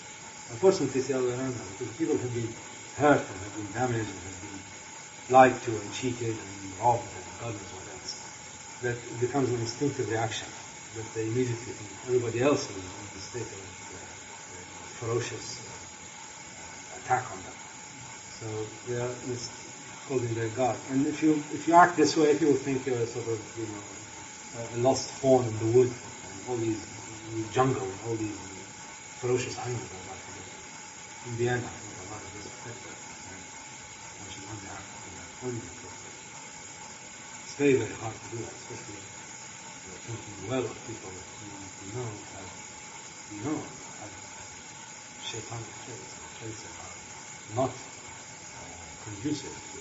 Unfortunately, it's the other way around now, because people have been hurt and have been damaged and have been lied to and cheated and robbed and God knows what else, that it becomes an instinctive reaction that they immediately think everybody else is in the state of ferocious attack on them. So they are holding their guard. And if you act this way, people think you're a sort of a lost fawn in the wood, and all these jungle and all these ferocious animals are about to do. In the end, I think Allah is respected, and one should only act only appropriately. It's very, very hard to do that, especially thinking well of people who know have shaitanic traits that are not conducive to